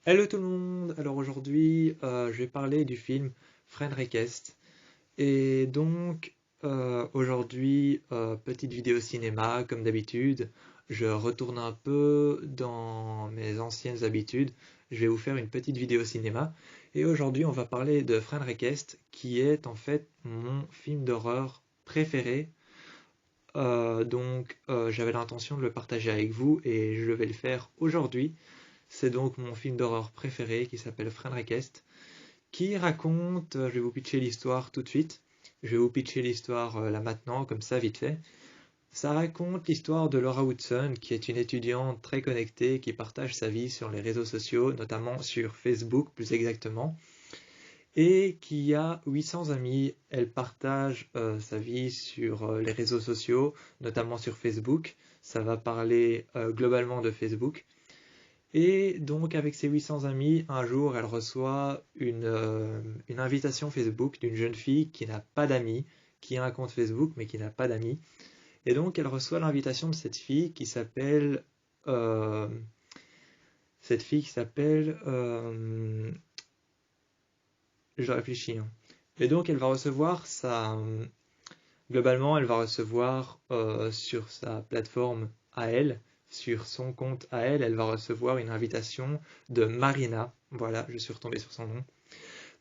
Hello tout le monde! Alors aujourd'hui, je vais parler du film Friend Request. Et donc, aujourd'hui, petite vidéo cinéma, comme d'habitude. Je retourne un peu dans mes anciennes habitudes. Je vais vous faire une petite vidéo cinéma. Et aujourd'hui, on va parler de Friend Request, qui est en fait mon film d'horreur préféré. J'avais l'intention de le partager avec vous et je vais le faire aujourd'hui. C'est donc mon film d'horreur préféré qui s'appelle Friend Request, qui raconte, je vais vous pitcher l'histoire tout de suite, je vais vous pitcher l'histoire là maintenant, comme ça, vite fait. Ça raconte l'histoire de Laura Woodson, qui est une étudiante très connectée, qui partage sa vie sur les réseaux sociaux, notamment sur Facebook plus exactement, et qui a 800 amis. Elle partage sa vie sur les réseaux sociaux, notamment sur Facebook. Ça va parler globalement de Facebook. Et donc, avec ses 800 amis, un jour, elle reçoit une invitation Facebook d'une jeune fille qui n'a pas d'amis, qui a un compte Facebook mais qui n'a pas d'amis. Et donc, elle reçoit l'invitation de euh, cette fille qui s'appelle, je réfléchis, hein. Et donc, globalement, elle va recevoir sur sa plateforme à elle, sur son compte à elle, elle va recevoir une invitation de Marina. Voilà, je suis retombé sur son nom.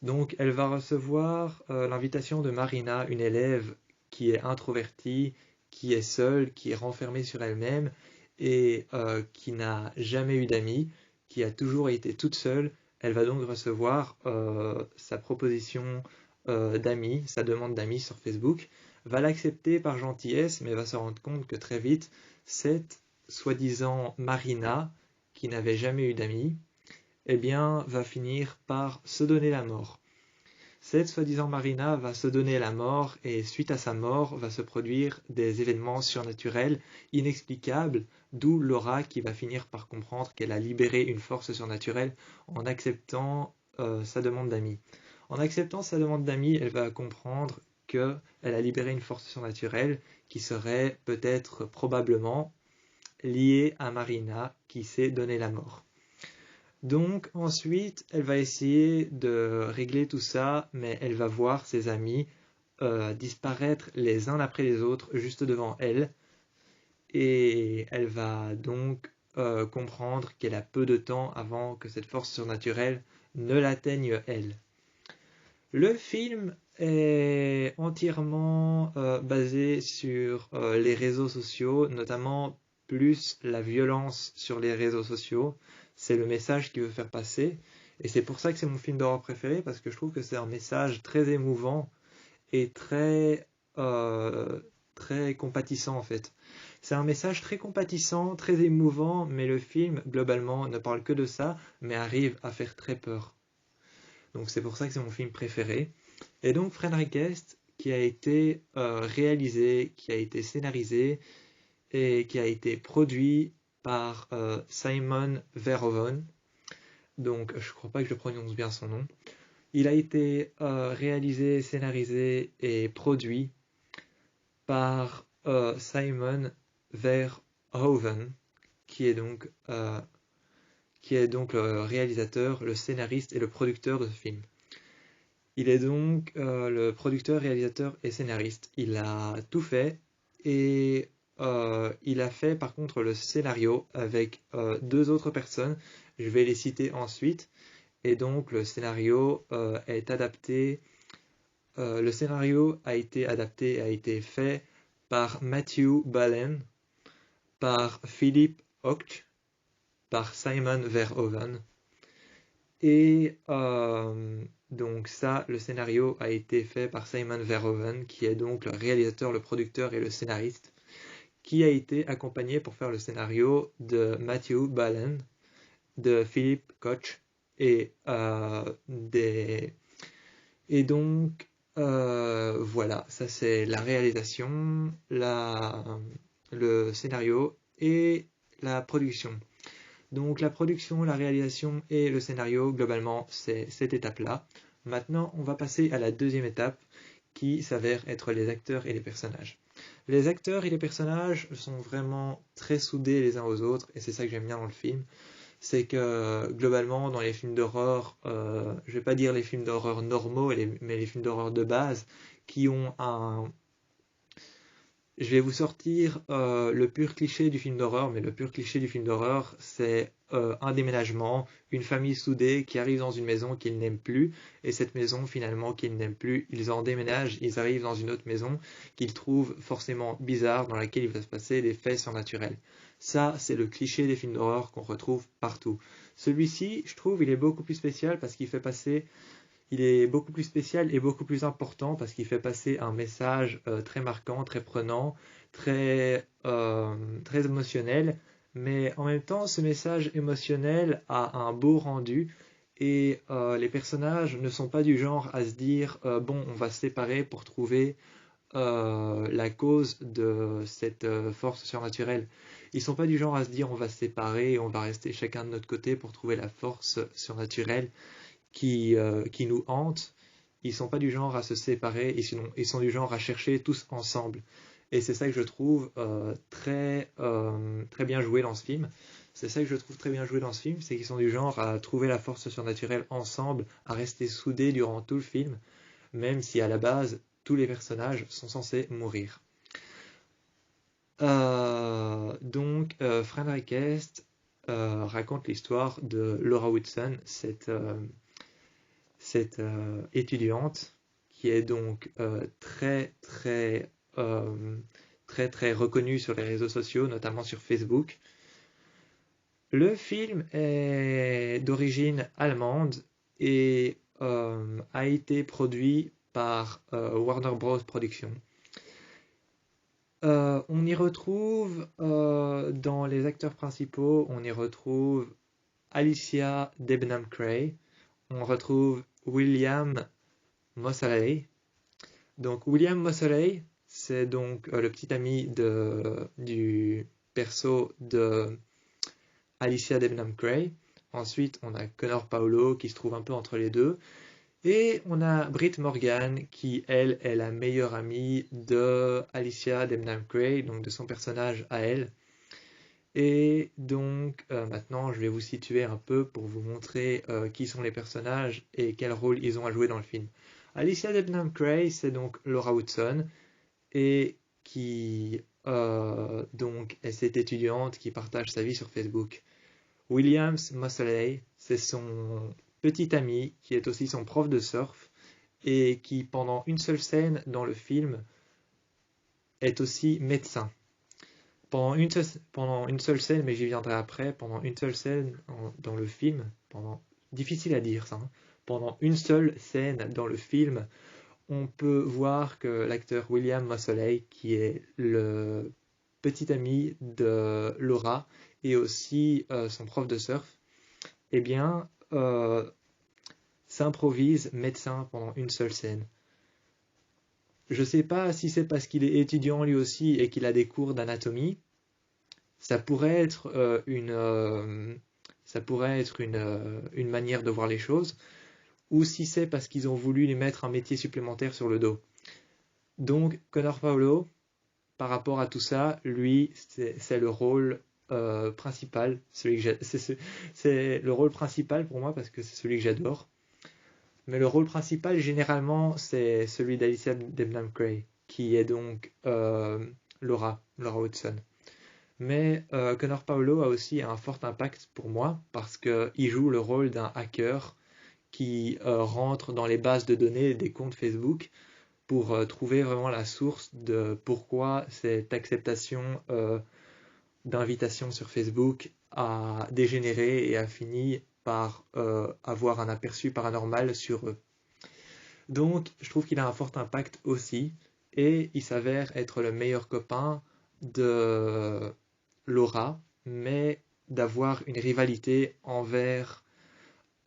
Donc, elle va recevoir l'invitation de Marina, une élève qui est introvertie, qui est seule, qui est renfermée sur elle-même et qui n'a jamais eu d'amis, qui a toujours été toute seule. Elle va donc recevoir sa proposition d'amis, sa demande d'amis sur Facebook, va l'accepter par gentillesse, mais va se rendre compte que très vite, cette soi-disant Marina, qui n'avait jamais eu d'amis, eh bien, va finir par se donner la mort. Cette soi-disant Marina va se donner la mort et suite à sa mort va se produire des événements surnaturels inexplicables, d'où Laura qui va finir par comprendre qu'elle a libéré une force surnaturelle en acceptant sa demande d'amis. En acceptant sa demande d'amis, elle va comprendre qu'elle a libéré une force surnaturelle qui serait peut-être probablement liée à Marina qui s'est donné la mort. Donc ensuite, elle va essayer de régler tout ça, mais elle va voir ses amis disparaître les uns après les autres juste devant elle, et elle va donc comprendre qu'elle a peu de temps avant que cette force surnaturelle ne l'atteigne elle. Le film est entièrement basé sur les réseaux sociaux, notamment plus la violence sur les réseaux sociaux. C'est le message qu'il veut faire passer. Et c'est pour ça que c'est mon film d'horreur préféré, parce que je trouve que c'est un message très émouvant et très compatissant en fait. C'est un message très compatissant, très émouvant, mais le film, globalement, ne parle que de ça, mais arrive à faire très peur. Donc c'est pour ça que c'est mon film préféré. Et donc Friend Request, qui a été réalisé, qui a été scénarisé et qui a été produit par Simon Verhoeven. Donc je crois pas que je prononce bien son nom. Il a été réalisé, scénarisé et produit par Simon Verhoeven, qui est donc le réalisateur, le scénariste et le producteur de ce film. Il est donc le producteur, réalisateur et scénariste. Il a tout fait et il a fait par contre le scénario avec deux autres personnes. Je vais les citer ensuite. Et donc le scénario est adapté. Le scénario a été adapté, a été fait par Matthew Ballen, par Philip Hoch, par Simon Verhoeven. Et donc ça, le scénario a été fait par Simon Verhoeven, qui est donc le réalisateur, le producteur et le scénariste, qui a été accompagné pour faire le scénario de Matthew Ballen, de Philip Koch et voilà, ça c'est la réalisation, le scénario et la production. Donc la production, la réalisation et le scénario, globalement, c'est cette étape-là. Maintenant, on va passer à la deuxième étape qui s'avère être les acteurs et les personnages. Les acteurs et les personnages sont vraiment très soudés les uns aux autres et c'est ça que j'aime bien dans le film. c'est que globalement dans les films d'horreur, je vais pas dire les films d'horreur normaux, mais les films d'horreur de base, qui ont un... Je vais vous sortir le pur cliché du film d'horreur, mais le pur cliché du film d'horreur, c'est un déménagement, une famille soudée qui arrive dans une maison qu'ils n'aiment plus, et cette maison finalement qu'ils n'aiment plus, ils en déménagent, ils arrivent dans une autre maison qu'ils trouvent forcément bizarre, dans laquelle il va se passer des faits surnaturels. Ça, c'est le cliché des films d'horreur qu'on retrouve partout. Celui-ci, je trouve, il est beaucoup plus spécial parce qu'il fait passer il est beaucoup plus spécial et beaucoup plus important parce qu'il fait passer un message très marquant, très prenant, très émotionnel. Mais en même temps, ce message émotionnel a un beau rendu et les personnages ne sont pas du genre à se dire bon, on va se séparer pour trouver la cause de cette force surnaturelle. Ils sont pas du genre à se dire on va se séparer et on va rester chacun de notre côté pour trouver la force surnaturelle qui nous hantent. Ils sont pas du genre à se séparer, ils sont du genre à chercher tous ensemble. Et c'est ça que je trouve très bien joué dans ce film. C'est ça que je trouve très bien joué dans ce film, c'est qu'ils sont du genre à trouver la force surnaturelle ensemble, à rester soudés durant tout le film, même si à la base, tous les personnages sont censés mourir. Friend Request raconte l'histoire de Laura Woodson, cette étudiante qui est donc très reconnue sur les réseaux sociaux, notamment sur Facebook. Le film est d'origine allemande et a été produit par Warner Bros. Productions. On y retrouve dans les acteurs principaux, on y retrouve Alicia Debnam-Cray, on retrouve William Moseley. Donc William Moseley, c'est donc le petit ami du perso de Alicia Debnam-Cray. Ensuite, on a Connor Paolo qui se trouve un peu entre les deux. Et on a Britt Morgan qui, elle, est la meilleure amie de Alicia Debnam-Cray, donc de son personnage à elle. Et donc maintenant, je vais vous situer un peu pour vous montrer qui sont les personnages et quel rôle ils ont à jouer dans le film. Alicia Debnam-Cray, c'est donc Laura Woodson et qui donc est cette étudiante qui partage sa vie sur Facebook. Williams Moseley, c'est son petit ami qui est aussi son prof de surf et qui pendant une seule scène dans le film est aussi médecin. Pendant une seule scène, mais j'y viendrai après, pendant une seule scène dans le film, difficile à dire ça, hein, pendant une seule scène dans le film, on peut voir que l'acteur William Moseley, qui est le petit ami de Laura et aussi son prof de surf, eh bien, s'improvise médecin pendant une seule scène. Je ne sais pas si c'est parce qu'il est étudiant lui aussi et qu'il a des cours d'anatomie. Ça pourrait être une manière de voir les choses, ou si c'est parce qu'ils ont voulu lui mettre un métier supplémentaire sur le dos. Donc, Connor Paolo, par rapport à tout ça, lui, c'est le rôle principal. C'est le rôle principal pour moi parce que c'est celui que j'adore. Mais le rôle principal, généralement, c'est celui d'Alicia Debnam-Cray, qui est donc Laura Hudson. Mais Connor Paolo a aussi un fort impact pour moi parce qu'il joue le rôle d'un hacker qui rentre dans les bases de données des comptes Facebook pour trouver vraiment la source de pourquoi cette acceptation d'invitation sur Facebook a dégénéré et a fini par avoir un aperçu paranormal sur eux. Donc, je trouve qu'il a un fort impact aussi, et il s'avère être le meilleur copain de Laura, mais d'avoir une rivalité envers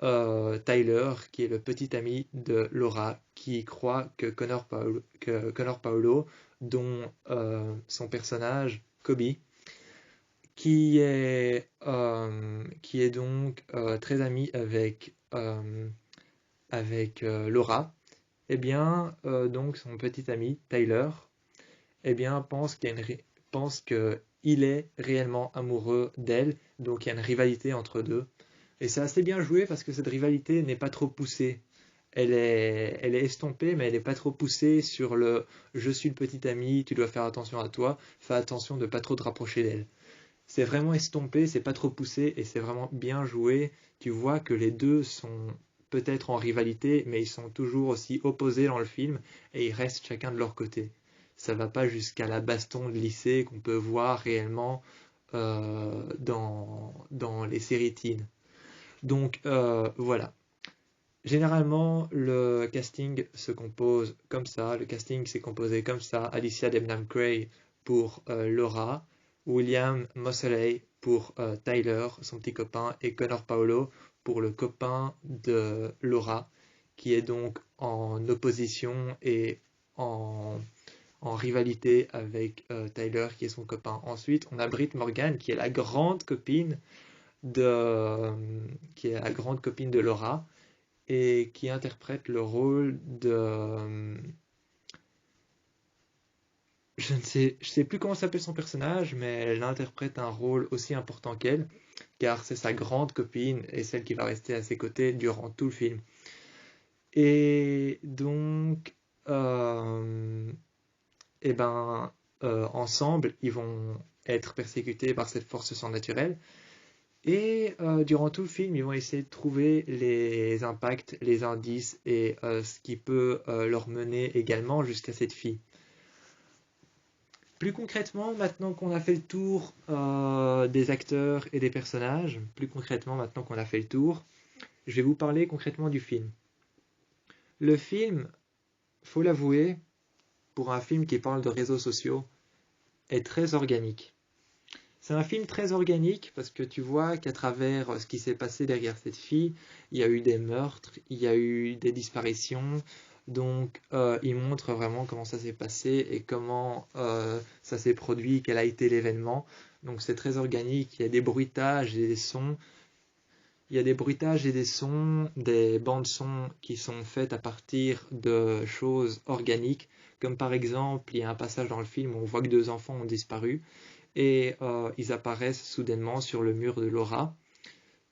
Tyler, qui est le petit ami de Laura, qui croit que Connor Paolo, dont son personnage, Kobe, qui est donc très ami avec Laura, eh bien, donc son petit ami Tyler, eh bien, pense qu'il il est réellement amoureux d'elle, donc il y a une rivalité entre deux. Et c'est assez bien joué parce que cette rivalité n'est pas trop poussée. Elle est estompée, mais elle n'est pas trop poussée sur le je suis le petit ami, tu dois faire attention à toi, fais attention de pas trop te rapprocher d'elle. C'est vraiment estompé, c'est pas trop poussé et c'est vraiment bien joué. Tu vois que les deux sont peut-être en rivalité, mais ils sont toujours aussi opposés dans le film et ils restent chacun de leur côté. Ça va pas jusqu'à la baston de lycée qu'on peut voir réellement dans les séries teen. Donc voilà. Généralement, le casting se compose comme ça. Le casting s'est composé comme ça. Alicia Debnam Gray pour Laura, William Moseley pour Tyler, son petit copain, et Connor Paolo pour le copain de Laura, qui est donc en opposition et en, en rivalité avec Tyler, qui est son copain. Ensuite, on a Britt Morgan, qui est la grande copine qui est la grande copine de Laura et qui interprète le rôle de... je sais plus comment s'appelle son personnage, mais elle interprète un rôle aussi important qu'elle, car c'est sa grande copine et celle qui va rester à ses côtés durant tout le film. Et donc, euh, eh ben, ensemble, ils vont être persécutés par cette force surnaturelle. Et durant tout le film, ils vont essayer de trouver les impacts, les indices et ce qui peut leur mener également jusqu'à cette fille. Plus concrètement, maintenant qu'on a fait le tour des acteurs et des personnages, plus concrètement, maintenant qu'on a fait le tour, je vais vous parler concrètement du film. Le film, faut l'avouer, pour un film qui parle de réseaux sociaux, est très organique. C'est un film très organique parce que tu vois qu'à travers ce qui s'est passé derrière cette fille, il y a eu des meurtres, il y a eu des disparitions. Donc, il montre vraiment comment ça s'est passé et comment ça s'est produit, quel a été l'événement. Donc, c'est très organique. Il y a des bruitages et des sons. Il y a des bruitages et des sons, des bandes sons qui sont faites à partir de choses organiques. Comme par exemple, il y a un passage dans le film où on voit que deux enfants ont disparu et ils apparaissent soudainement sur le mur de Laura,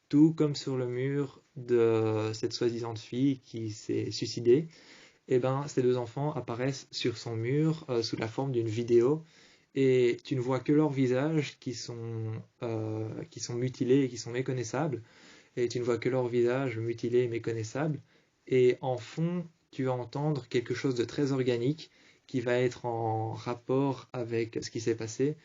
tout comme sur le mur de cette soi-disant fille qui s'est suicidée. Et ben, ces deux enfants apparaissent sur son mur sous la forme d'une vidéo et tu ne vois que leurs visages qui sont mutilés et qui sont méconnaissables et tu ne vois que leurs visages mutilés et méconnaissables et en fond tu vas entendre quelque chose de très organique qui va être en rapport avec ce qui s'est passé.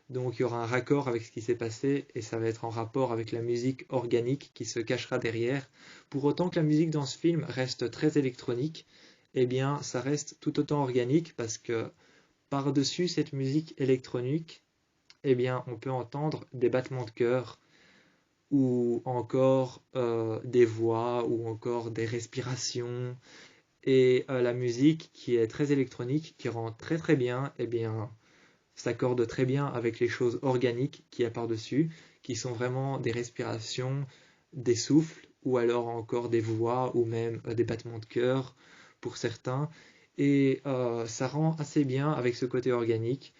Donc il y aura un raccord avec ce qui s'est passé et ça va être en rapport avec la musique organique qui se cachera derrière. Pour autant que la musique dans ce film reste très électronique, eh bien ça reste tout autant organique parce que par-dessus cette musique électronique, eh bien on peut entendre des battements de cœur ou encore des voix ou encore des respirations et la musique qui est très électronique, qui rend très très bien, eh bien s'accorde très bien avec les choses organiques qu'il y a par-dessus, qui sont vraiment des respirations, des souffles, ou alors encore des voix, ou même des battements de cœur pour certains. Et ça rend assez bien avec ce côté organique.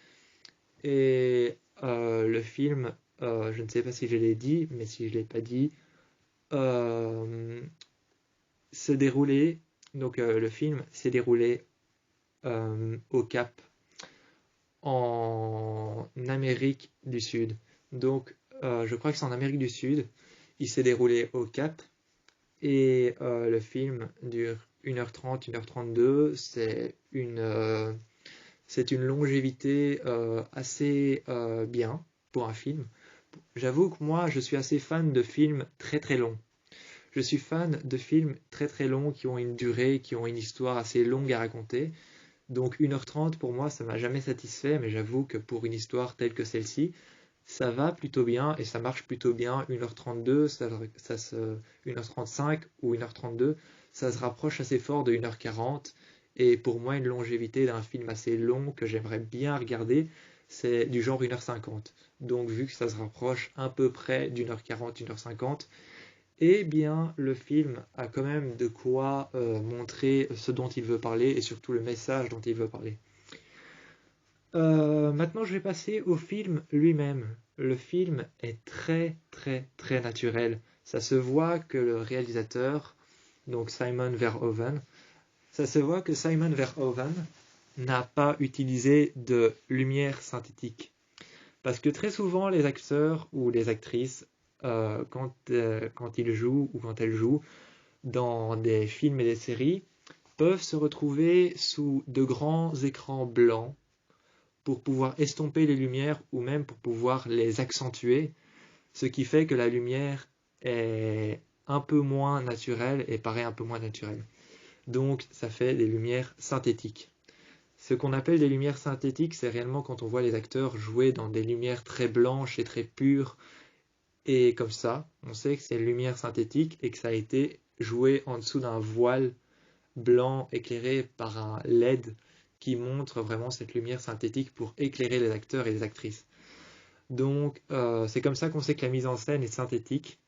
Et le film, je ne sais pas si je l'ai dit, mais si je ne l'ai pas dit, euh, se déroulait, donc le film s'est déroulé au Cap en Amérique du Sud. Donc, je crois que c'est en Amérique du Sud. Il s'est déroulé au Cap et le film dure 1h30, 1h32. C'est une longévité assez bien pour un film. J'avoue que moi, je suis assez fan de films très très longs. Je suis fan de films très très longs qui ont une durée, qui ont une histoire assez longue à raconter. Donc 1h30 pour moi ça m'a jamais satisfait, mais j'avoue que pour une histoire telle que celle-ci, ça va plutôt bien et ça marche plutôt bien. 1h32, 1h35 ou 1h32, ça se rapproche assez fort de 1h40. Et pour moi, une longévité d'un film assez long que j'aimerais bien regarder, c'est du genre 1h50. Donc vu que ça se rapproche à peu près d'1h40, 1h50, eh bien, le film a quand même de quoi montrer ce dont il veut parler et surtout le message dont il veut parler. Maintenant, je vais passer au film lui-même. Le film est très très très naturel. Ça se voit que le réalisateur, donc Simon Verhoeven, ça se voit que Simon Verhoeven n'a pas utilisé de lumière synthétique. Parce que très souvent, les acteurs ou les actrices, quand ils jouent ou quand elles jouent dans des films et des séries, peuvent se retrouver sous de grands écrans blancs pour pouvoir estomper les lumières ou même pour pouvoir les accentuer, ce qui fait que la lumière est un peu moins naturelle et paraît un peu moins naturelle. Donc ça fait des lumières synthétiques. Ce qu'on appelle des lumières synthétiques, c'est réellement quand on voit les acteurs jouer dans des lumières très blanches et très pures, et comme ça, on sait que c'est une lumière synthétique et que ça a été joué en dessous d'un voile blanc éclairé par un LED qui montre vraiment cette lumière synthétique pour éclairer les acteurs et les actrices. Donc c'est comme ça qu'on sait que la mise en scène est synthétique.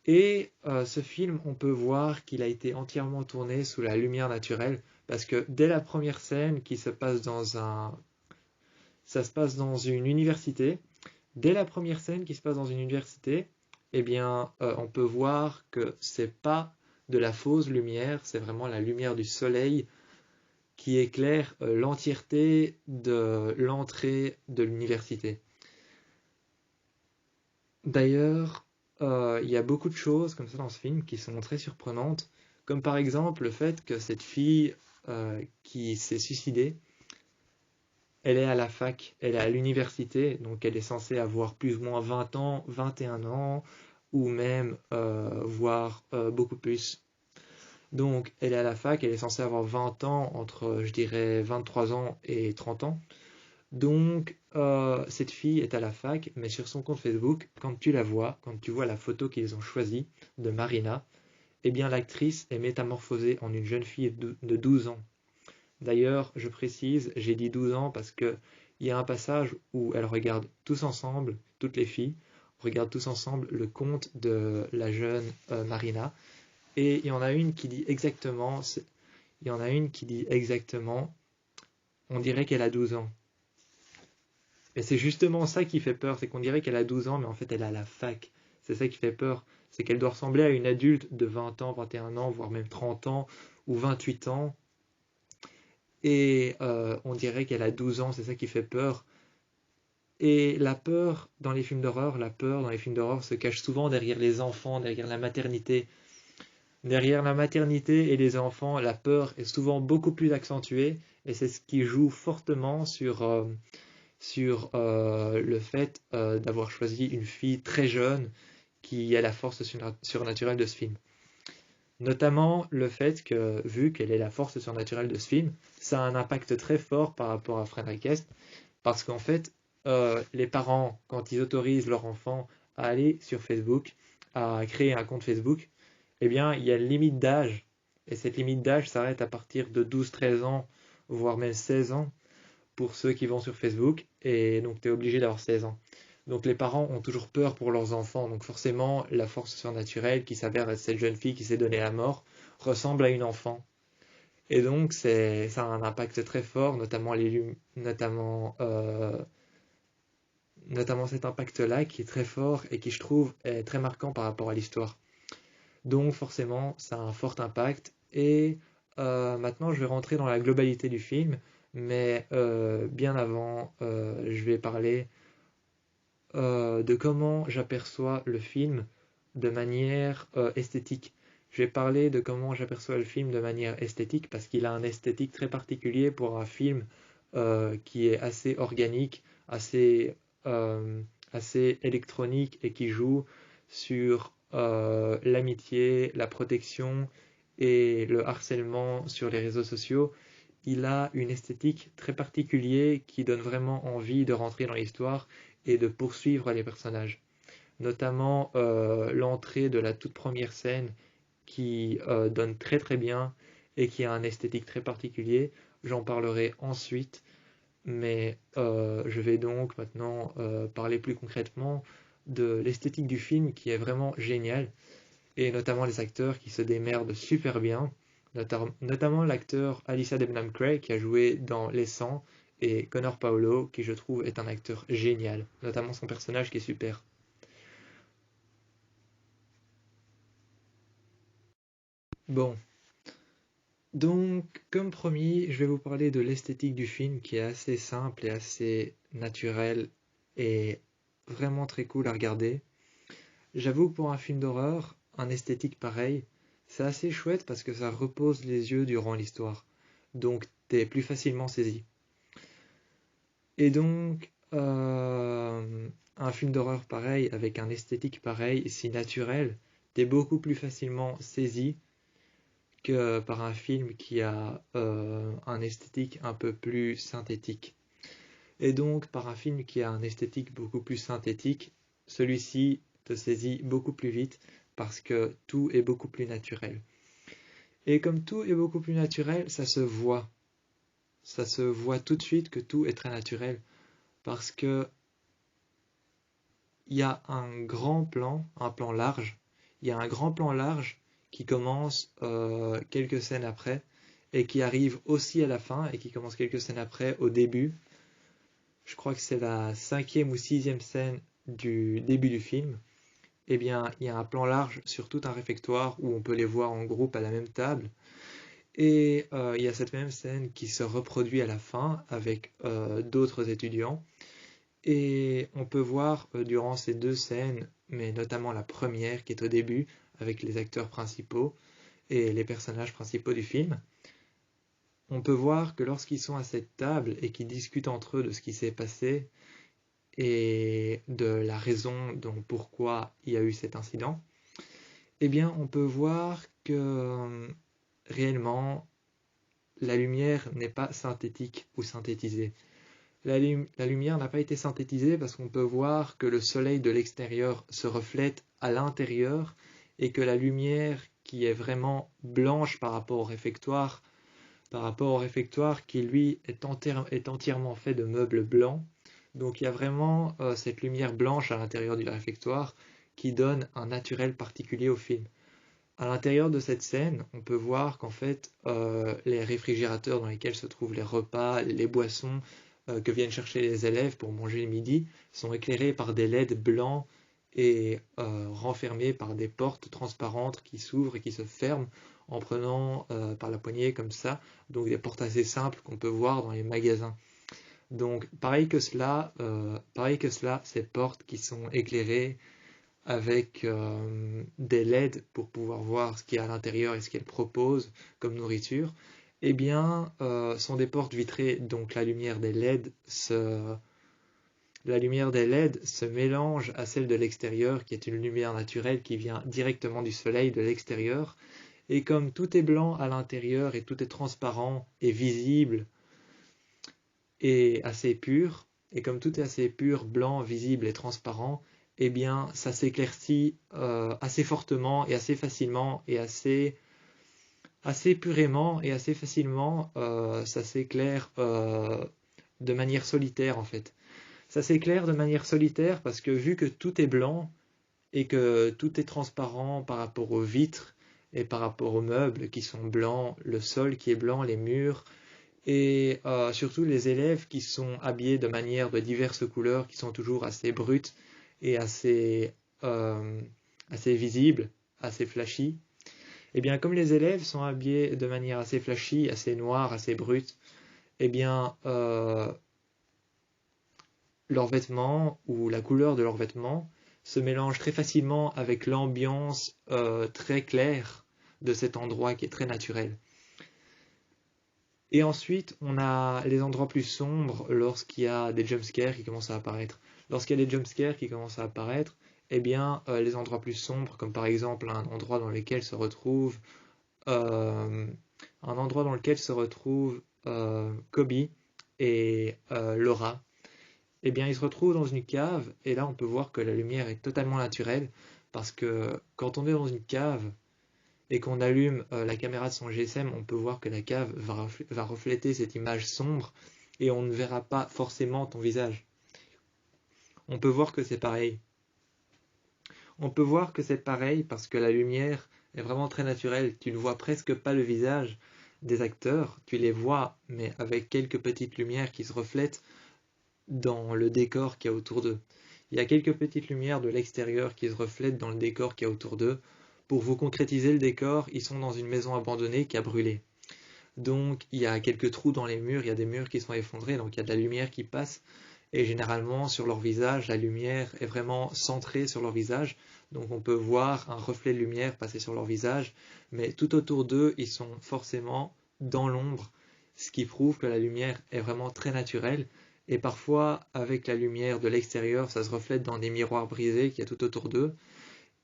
Et ce film, on peut voir qu'il a été entièrement tourné sous la lumière naturelle, parce que dès la première scène qui se passe ça se passe dans une université, dès la première scène qui se passe dans une université, eh bien, on peut voir que c'est pas de la fausse lumière, c'est vraiment la lumière du soleil qui éclaire l'entièreté de l'entrée de l'université. D'ailleurs, il y a beaucoup de choses comme ça dans ce film qui sont très surprenantes, comme par exemple le fait que cette fille qui s'est suicidée, elle est à la fac, elle est à l'université, donc elle est censée avoir plus ou moins 20 ans, 21 ans, ou même voire beaucoup plus. Donc elle est à la fac, elle est censée avoir 20 ans, entre je dirais 23 ans et 30 ans. Donc, cette fille est à la fac, mais sur son compte Facebook, quand tu la vois, quand tu vois la photo qu'ils ont choisie de Marina, eh bien l'actrice est métamorphosée en une jeune fille de 12 ans. D'ailleurs, je précise, j'ai dit 12 ans parce que il y a un passage où elles regardent tous ensemble, toutes les filles, regardent tous ensemble le compte de la jeune Marina, et il y en a une qui dit exactement, il y en a une qui dit exactement, on dirait qu'elle a 12 ans. Et c'est justement ça qui fait peur, c'est qu'on dirait qu'elle a 12 ans, mais en fait elle est à la fac. C'est ça qui fait peur, c'est qu'elle doit ressembler à une adulte de 20 ans, 21 ans, voire même 30 ans ou 28 ans. Et on dirait qu'elle a 12 ans, c'est ça qui fait peur. Et la peur dans les films d'horreur, la peur dans les films d'horreur se cache souvent derrière les enfants, derrière la maternité. Derrière la maternité et les enfants, la peur est souvent beaucoup plus accentuée, et c'est ce qui joue fortement sur le fait d'avoir choisi une fille très jeune qui a la force surnaturelle de ce film. Notamment le fait que, vu qu'elle est la force surnaturelle de ce film, ça a un impact très fort par rapport à Fred Request, parce qu'en fait, les parents, quand ils autorisent leur enfant à aller sur Facebook, à créer un compte Facebook, eh bien, il y a une limite d'âge, et cette limite d'âge s'arrête à partir de 12-13 ans, voire même 16 ans, pour ceux qui vont sur Facebook, et donc tu es obligé d'avoir 16 ans. Donc les parents ont toujours peur pour leurs enfants, donc forcément la force surnaturelle qui s'avère être cette jeune fille qui s'est donnée la mort ressemble à une enfant. Et donc ça a un impact très fort, notamment cet impact-là qui est très fort et qui je trouve est très marquant par rapport à l'histoire. Donc forcément ça a un fort impact, et maintenant je vais rentrer dans la globalité du film, mais bien avant je vais parler de comment j'aperçois le film de manière esthétique. Je vais parler de comment j'aperçois le film de manière esthétique parce qu'il a un esthétique très particulier pour un film qui est assez organique, assez, euh, assez électronique et qui joue sur l'amitié, la protection et le harcèlement sur les réseaux sociaux. Il a une esthétique très particulière qui donne vraiment envie de rentrer dans l'histoire et de poursuivre les personnages. Notamment l'entrée de la toute première scène qui donne très très bien et qui a un esthétique très particulier. J'en parlerai ensuite, mais je vais donc maintenant parler plus concrètement de l'esthétique du film qui est vraiment géniale, et notamment les acteurs qui se démerdent super bien, notamment l'acteur Alyssa Debnam Cray qui a joué dans Les 100 et Connor Paolo, qui je trouve est un acteur génial, notamment son personnage qui est super. Bon, donc comme promis, je vais vous parler de l'esthétique du film qui est assez simple et assez naturelle et vraiment très cool à regarder. J'avoue que pour un film d'horreur, un esthétique pareil, c'est assez chouette parce que ça repose les yeux durant l'histoire. Donc t'es plus facilement saisi. Et donc, un film d'horreur pareil, avec un esthétique pareil, si naturel, t'es beaucoup plus facilement saisi que par un film qui a un esthétique un peu plus synthétique. Et donc, par un film qui a un esthétique beaucoup plus synthétique, celui-ci te saisit beaucoup plus vite parce que tout est beaucoup plus naturel. Et comme tout est beaucoup plus naturel, ça se voit. Ça se voit tout de suite que tout est très naturel parce que il y a un plan large. Il y a un grand plan large qui commence quelques scènes après et qui arrive aussi à la fin et qui commence quelques scènes après au début. Je crois que c'est la 5e ou 6e scène du début du film. Eh bien, il y a un plan large sur tout un réfectoire où on peut les voir en groupe à la même table. Et il y a cette même scène qui se reproduit à la fin avec d'autres étudiants. Et on peut voir durant ces deux scènes, mais notamment la première qui est au début, avec les acteurs principaux et les personnages principaux du film, on peut voir que lorsqu'ils sont à cette table et qu'ils discutent entre eux de ce qui s'est passé et de la raison dont pourquoi il y a eu cet incident, eh bien on peut voir que réellement la lumière n'est pas synthétique ou synthétisée. La lumière n'a pas été synthétisée parce qu'on peut voir que le soleil de l'extérieur se reflète à l'intérieur et que la lumière qui est vraiment blanche par rapport au réfectoire qui lui est entièrement fait de meubles blancs. Donc il y a vraiment cette lumière blanche à l'intérieur du réfectoire qui donne un naturel particulier au film. À l'intérieur de cette scène, on peut voir qu'en fait, les réfrigérateurs dans lesquels se trouvent les repas, les boissons que viennent chercher les élèves pour manger le midi sont éclairés par des LED blancs et renfermés par des portes transparentes qui s'ouvrent et qui se ferment en prenant par la poignée comme ça. Donc des portes assez simples qu'on peut voir dans les magasins. Donc pareil que cela, ces portes qui sont éclairées avec des LED pour pouvoir voir ce qu'il y a à l'intérieur et ce qu'elles proposent comme nourriture, eh bien, sont des portes vitrées, donc la lumière des LED se mélange à celle de l'extérieur, qui est une lumière naturelle qui vient directement du soleil de l'extérieur. Et comme tout est blanc à l'intérieur et tout est transparent et visible et assez pur, et comme tout est assez pur, blanc, visible et transparent, eh bien, ça s'éclaircit assez fortement et assez facilement et assez purément et assez facilement. Ça s'éclaire de manière solitaire en fait. Ça s'éclaire de manière solitaire parce que vu que tout est blanc et que tout est transparent par rapport aux vitres et par rapport aux meubles qui sont blancs, le sol qui est blanc, les murs, et surtout les élèves qui sont habillés de manière de diverses couleurs, qui sont toujours assez brutes et euh, assez visibles, assez flashy. Et bien comme les élèves sont habillés de manière assez flashy, assez noire, assez brute, eh bien leurs vêtements ou la couleur de leurs vêtements se mélange très facilement avec l'ambiance très claire de cet endroit qui est très naturel. Et ensuite, on a les endroits plus sombres lorsqu'il y a des jumpscares qui commencent à apparaître. Lorsqu'il y a des jumpscares qui commencent à apparaître, eh bien, les endroits plus sombres, comme par exemple un endroit dans lequel se retrouve euh, Kobe et Laura, eh bien, ils se retrouvent dans une cave et là, on peut voir que la lumière est totalement naturelle parce que quand on est dans une cave, et qu'on allume la caméra de son GSM, on peut voir que la cave va refléter cette image sombre et on ne verra pas forcément ton visage. On peut voir que c'est pareil. On peut voir que c'est pareil parce que la lumière est vraiment très naturelle. Tu ne vois presque pas le visage, des acteurs, tu les vois, mais avec quelques petites lumières qui se reflètent dans le décor qu'il y a autour d'eux. Il y a quelques petites lumières de l'extérieur qui se reflètent dans le décor qu'il y a autour d'eux. Pour vous concrétiser le décor, ils sont dans une maison abandonnée qui a brûlé. Donc il y a quelques trous dans les murs, il y a des murs qui sont effondrés, donc il y a de la lumière qui passe. Et généralement sur leur visage, la lumière est vraiment centrée sur leur visage. Donc on peut voir un reflet de lumière passer sur leur visage. Mais tout autour d'eux, ils sont forcément dans l'ombre, ce qui prouve que la lumière est vraiment très naturelle. Et parfois, avec la lumière de l'extérieur, ça se reflète dans des miroirs brisés qu'il y a tout autour d'eux.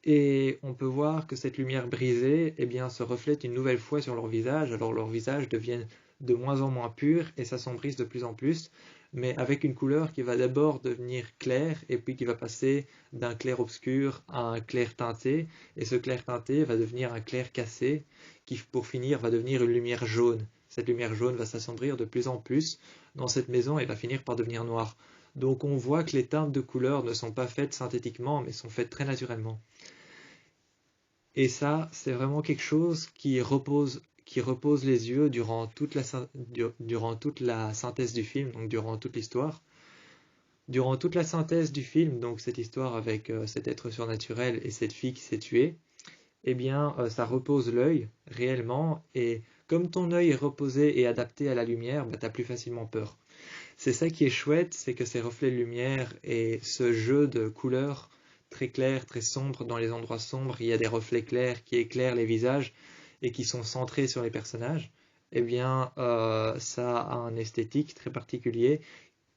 Et on peut voir que cette lumière brisée, eh bien, se reflète une nouvelle fois sur leur visage. Alors leur visage devient de moins en moins pur et s'assombrissent de plus en plus, mais avec une couleur qui va d'abord devenir claire et puis qui va passer d'un clair obscur à un clair teinté. Et ce clair teinté va devenir un clair cassé qui, pour finir, va devenir une lumière jaune. Cette lumière jaune va s'assombrir de plus en plus dans cette maison et va finir par devenir noire. Donc on voit que les teintes de couleurs ne sont pas faites synthétiquement, mais sont faites très naturellement. Et ça, c'est vraiment quelque chose qui repose les yeux durant toute la synthèse du film, donc durant toute l'histoire. Durant toute la synthèse du film, donc cette histoire avec cet être surnaturel et cette fille qui s'est tuée, eh bien, ça repose l'œil réellement, et comme ton œil est reposé et adapté à la lumière, bah, tu as plus facilement peur. C'est ça qui est chouette, c'est que ces reflets de lumière et ce jeu de couleurs très clair, très sombre, dans les endroits sombres, il y a des reflets clairs qui éclairent les visages et qui sont centrés sur les personnages, eh bien, ça a un esthétique très particulier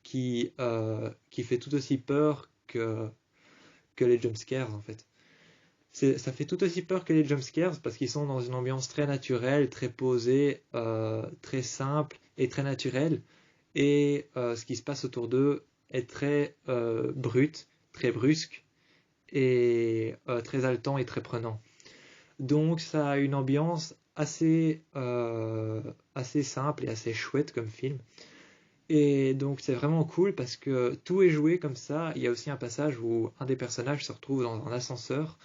qui fait tout aussi peur que les jumpscares, en fait. Ça fait tout aussi peur que les jumpscares parce qu'ils sont dans une ambiance très naturelle, très posée, très simple et très naturelle. Et ce qui se passe autour d'eux est très brut, très brusque et très haletant et très prenant. Donc ça a une ambiance assez simple et assez chouette comme film. Et donc c'est vraiment cool parce que tout est joué comme ça. Il y a aussi un passage où un des personnages se retrouve dans un ascenseur.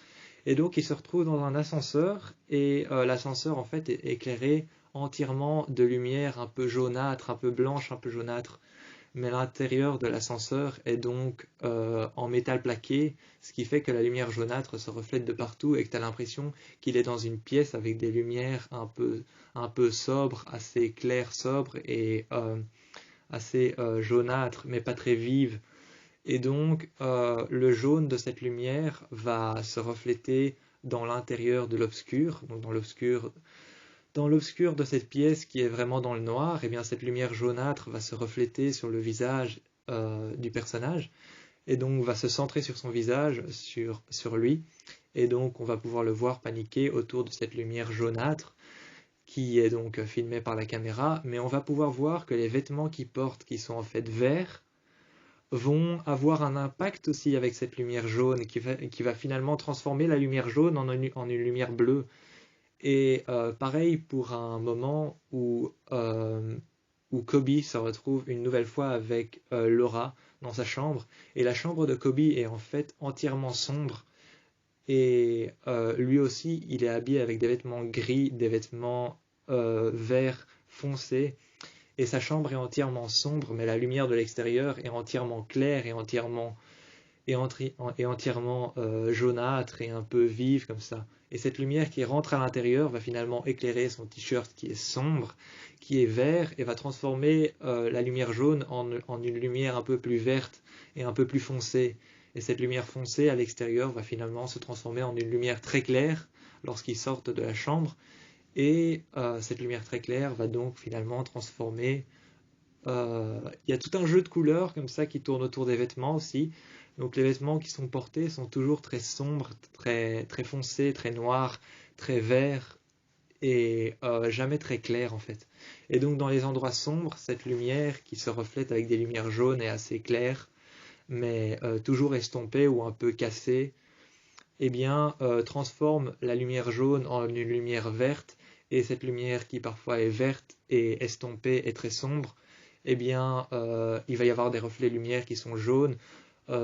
Et donc il se retrouve dans un ascenseur et l'ascenseur en fait est éclairé entièrement de lumière un peu jaunâtre, un peu blanche, un peu jaunâtre. Mais l'intérieur de l'ascenseur est donc en métal plaqué, ce qui fait que la lumière jaunâtre se reflète de partout et que tu as l'impression qu'il est dans une pièce avec des lumières un peu sobres, assez claires, sobres et assez jaunâtres, mais pas très vives. Et donc le jaune de cette lumière va se refléter dans l'intérieur de l'obscur, donc dans l'obscur de cette pièce qui est vraiment dans le noir, et bien cette lumière jaunâtre va se refléter sur le visage du personnage et donc va se centrer sur son visage, sur lui, et donc on va pouvoir le voir paniquer autour de cette lumière jaunâtre qui est donc filmée par la caméra, mais on va pouvoir voir que les vêtements qu'il porte, qui sont en fait verts, vont avoir un impact aussi avec cette lumière jaune qui va finalement transformer la lumière jaune en une lumière bleue. Et pareil pour un moment où Kobe se retrouve une nouvelle fois avec Laura dans sa chambre. Et la chambre de Kobe est en fait entièrement sombre. Et lui aussi, il est habillé avec des vêtements gris, des vêtements verts foncés. Et sa chambre est entièrement sombre, mais la lumière de l'extérieur est entièrement claire et entièrement jaunâtre et un peu vive comme ça. Et cette lumière qui rentre à l'intérieur va finalement éclairer son t-shirt qui est sombre, qui est vert, et va transformer la lumière jaune en une lumière un peu plus verte et un peu plus foncée. Et cette lumière foncée à l'extérieur va finalement se transformer en une lumière très claire lorsqu'ils sortent de la chambre. Et cette lumière très claire va donc finalement transformer. Il y a tout un jeu de couleurs comme ça qui tourne autour des vêtements aussi. Donc les vêtements qui sont portés sont toujours très sombres, très foncés, très noirs, très verts et jamais très clairs en fait. Et donc dans les endroits sombres, cette lumière qui se reflète avec des lumières jaunes et assez claires, mais toujours estompées ou un peu cassées, eh bien transforme la lumière jaune en une lumière verte. Et cette lumière qui parfois est verte et estompée et très sombre, eh bien il va y avoir des reflets de lumière qui sont jaunes,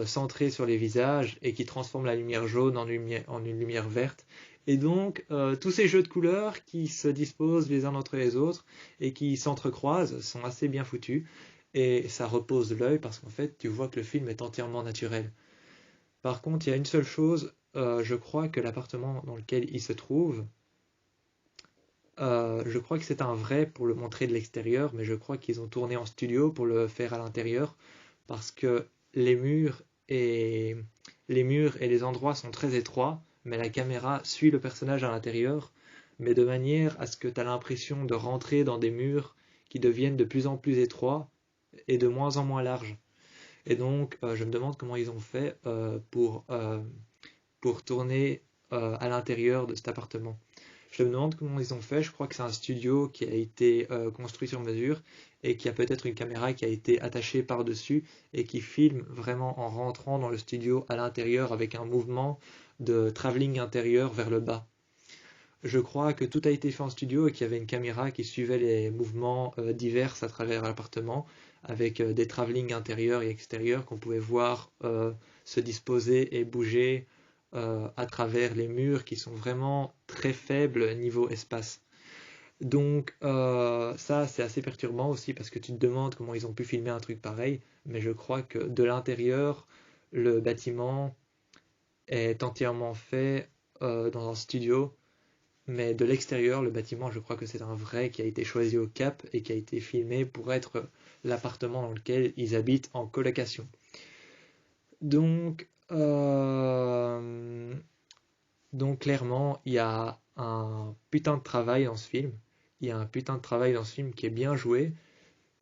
centrés sur les visages et qui transforment la lumière jaune en une lumière verte. Et donc, tous ces jeux de couleurs qui se disposent les uns entre les autres et qui s'entrecroisent sont assez bien foutus. Et ça repose l'œil parce qu'en fait, tu vois que le film est entièrement naturel. Par contre, il y a une seule chose, je crois que l'appartement dans lequel il se trouve, je crois que c'est un vrai pour le montrer de l'extérieur, mais je crois qu'ils ont tourné en studio pour le faire à l'intérieur parce que les murs et les murs et les endroits sont très étroits, mais la caméra suit le personnage à l'intérieur, mais de manière à ce que tu as l'impression de rentrer dans des murs qui deviennent de plus en plus étroits et de moins en moins larges. Et donc, je me demande comment ils ont fait pour tourner à l'intérieur de cet appartement. Je me demande comment ils ont fait. Je crois que c'est un studio qui a été construit sur mesure et qui a peut-être une caméra qui a été attachée par-dessus et qui filme vraiment en rentrant dans le studio à l'intérieur avec un mouvement de travelling intérieur vers le bas. Je crois que tout a été fait en studio et qu'il y avait une caméra qui suivait les mouvements divers à travers l'appartement avec des travelling intérieurs et extérieurs qu'on pouvait voir se disposer et bouger à travers les murs qui sont vraiment très faibles niveau espace. Donc ça c'est assez perturbant aussi parce que tu te demandes comment ils ont pu filmer un truc pareil, mais je crois que de l'intérieur, le bâtiment est entièrement fait dans un studio, mais de l'extérieur, le bâtiment, je crois que c'est un vrai qui a été choisi au Cap et qui a été filmé pour être l'appartement dans lequel ils habitent en colocation. Donc, donc clairement, il y a un putain de travail dans ce film. Il y a un putain de travail dans ce film qui est bien joué.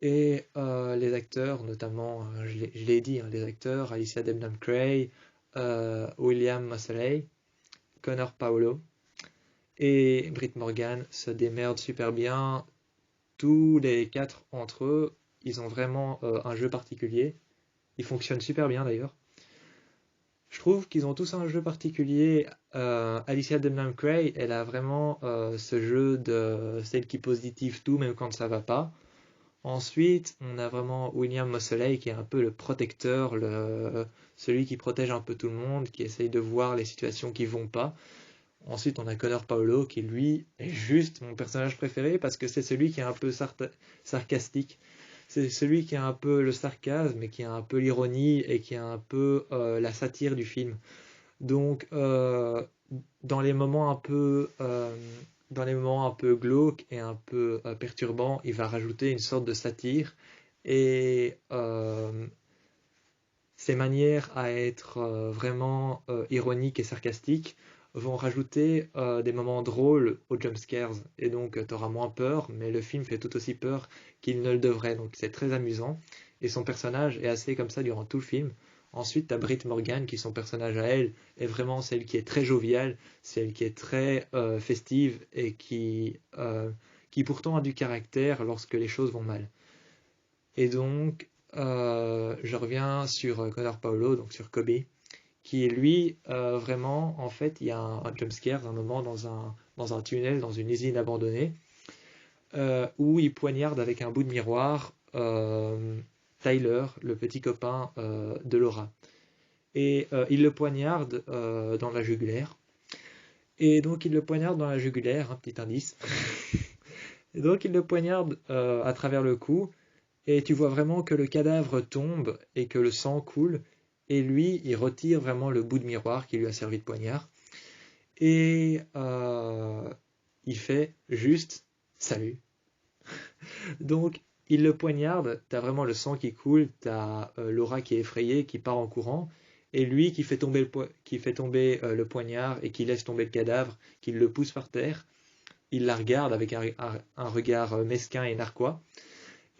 Et les acteurs, notamment, je l'ai dit, hein, les acteurs, Alicia Debnam-Cray, William Moseley, Connor Paolo et Britt Morgan se démerdent super bien. Tous les quatre entre eux, ils ont vraiment un jeu particulier. Ils fonctionnent super bien d'ailleurs. Je trouve qu'ils ont tous un jeu particulier. Alicia Debnam-Cray, elle a vraiment ce jeu de celle qui positive tout même quand ça va pas. Ensuite, on a vraiment William Moseley qui est un peu le protecteur, celui qui protège un peu tout le monde, qui essaye de voir les situations qui vont pas. Ensuite, on a Connor Paolo qui, lui, est juste mon personnage préféré parce que c'est celui qui est un peu sarcastique. C'est celui qui a un peu le sarcasme et qui a un peu l'ironie et qui a un peu la satire du film. Donc, dans les moments un peu, dans les moments un peu glauques et un peu perturbants, il va rajouter une sorte de satire et ses manières à être vraiment ironiques et sarcastiques vont rajouter des moments drôles aux jumpscares et donc tu auras moins peur, mais le film fait tout aussi peur qu'il ne le devrait, donc c'est très amusant et son personnage est assez comme ça durant tout le film. Ensuite, tu as Britt Morgan qui son personnage à elle est vraiment celle qui est très joviale, celle qui est très festive et qui pourtant a du caractère lorsque les choses vont mal. Et donc, je reviens sur Connor Paolo, donc sur Kobe, qui lui, vraiment, en fait, il y a un jumpscare, un moment dans un tunnel, dans une usine abandonnée, où il poignarde avec un bout de miroir Tyler, le petit copain de Laura. Et il le poignarde dans la jugulaire. Et donc il le poignarde dans la jugulaire, un petit indice. Et donc il le poignarde à travers le cou. Et tu vois vraiment que le cadavre tombe et que le sang coule. Et lui, il retire vraiment le bout de miroir qui lui a servi de poignard. Et il fait juste salut. Donc, il le poignarde, t'as vraiment le sang qui coule, t'as Laura qui est effrayée, qui part en courant, et lui qui fait tomber le poignard et qui laisse tomber le cadavre, qui le pousse par terre. Il la regarde avec un regard mesquin et narquois.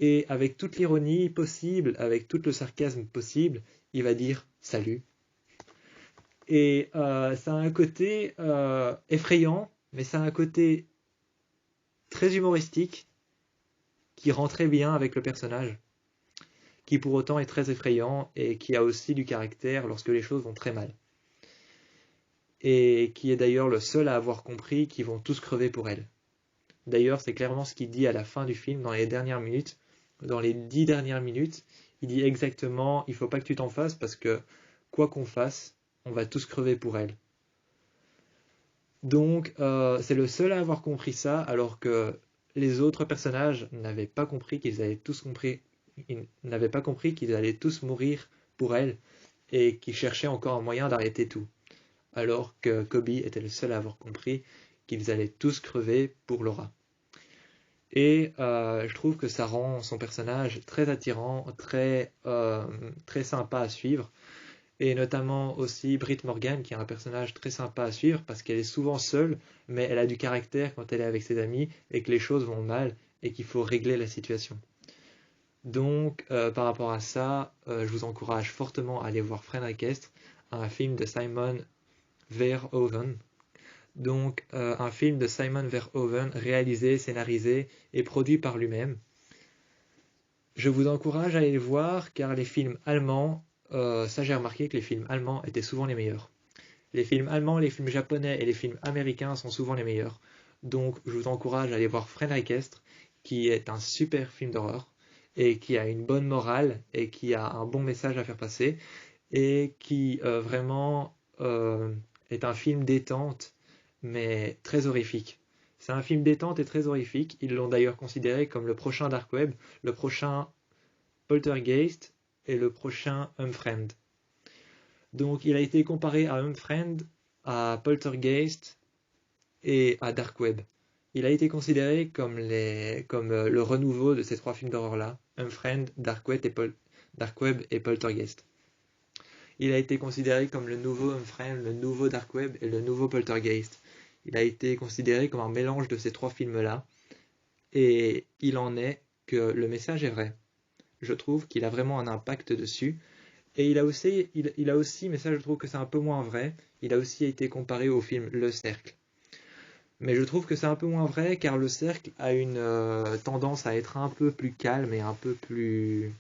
Et avec toute l'ironie possible, avec tout le sarcasme possible, il va dire salut. Et ça a un côté effrayant, mais ça a un côté très humoristique qui rend très bien avec le personnage, qui pour autant est très effrayant et qui a aussi du caractère lorsque les choses vont très mal. Et qui est d'ailleurs le seul à avoir compris qu'ils vont tous crever pour elle. D'ailleurs, c'est clairement ce qu'il dit à la fin du film, dans les dernières minutes. Dans les 10 dernières minutes, il dit exactement, il faut pas que tu t'en fasses parce que quoi qu'on fasse, on va tous crever pour elle. Donc c'est le seul à avoir compris ça, alors que les autres personnages n'avaient pas compris qu'ils allaient tous compris, ils n'avaient pas compris qu'ils allaient tous mourir pour elle et qu'ils cherchaient encore un moyen d'arrêter tout. Alors que Kobe était le seul à avoir compris qu'ils allaient tous crever pour Laura. Et je trouve que ça rend son personnage très attirant, très sympa à suivre. Et notamment aussi Britt Morgan, qui est un personnage très sympa à suivre parce qu'elle est souvent seule, mais elle a du caractère quand elle est avec ses amis et que les choses vont mal et qu'il faut régler la situation. Donc, par rapport à ça, je vous encourage fortement à aller voir Friend Request, un film de Simon Verhoeven. Donc, un film de Simon Verhoeven réalisé, scénarisé et produit par lui-même. Je vous encourage à aller le voir car les films allemands, ça j'ai remarqué que les films allemands étaient souvent les meilleurs. Les films allemands, les films japonais et les films américains sont souvent les meilleurs. Donc je vous encourage à aller voir Friend Request, qui est un super film d'horreur et qui a une bonne morale et qui a un bon message à faire passer et qui vraiment est un film détente mais très horrifique. C'est un film détente et très horrifique. Ils l'ont d'ailleurs considéré comme le prochain Dark Web, le prochain Poltergeist et le prochain Unfriend. Donc il a été comparé à Unfriend, à Poltergeist et à Dark Web. Il a été considéré comme le renouveau de ces trois films d'horreur-là, Unfriend, Dark Web et Poltergeist. Il a été considéré comme le nouveau Unfriend, le nouveau Dark Web et le nouveau Poltergeist. Il a été considéré comme un mélange de ces trois films-là, et il en est que le message est vrai. Je trouve qu'il a vraiment un impact dessus. Et il a aussi, mais ça je trouve que c'est un peu moins vrai, il a aussi été comparé au film Le Cercle. Mais je trouve que c'est un peu moins vrai car Le Cercle a une tendance à être un peu plus calme et un peu plus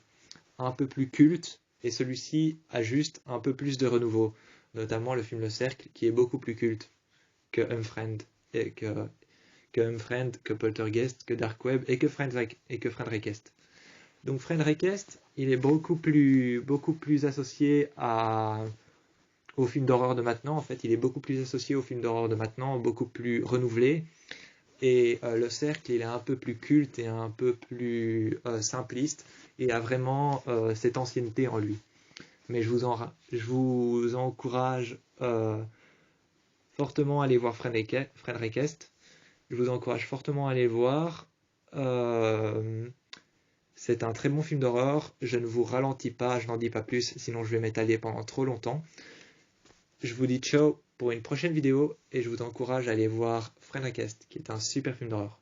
culte. Et celui-ci a juste un peu plus de renouveau. Notamment le film Le Cercle qui est beaucoup plus culte que Unfriend, et que Poltergeist, que Dark Web et que Friend Request. Donc Friend Request, il est beaucoup plus associé au film d'horreur de maintenant. En fait, il est beaucoup plus associé au film d'horreur de maintenant, beaucoup plus renouvelé. Et Le Cercle, il est un peu plus culte et un peu plus simpliste et a vraiment cette ancienneté en lui. Mais je vous encourage fortement à aller voir Friend Request. Je vous encourage fortement à aller voir. C'est un très bon film d'horreur. Je ne vous ralentis pas, je n'en dis pas plus, sinon je vais m'étaler pendant trop longtemps. Je vous dis ciao pour une prochaine vidéo et je vous encourage à aller voir Friend Request, qui est un super film d'horreur.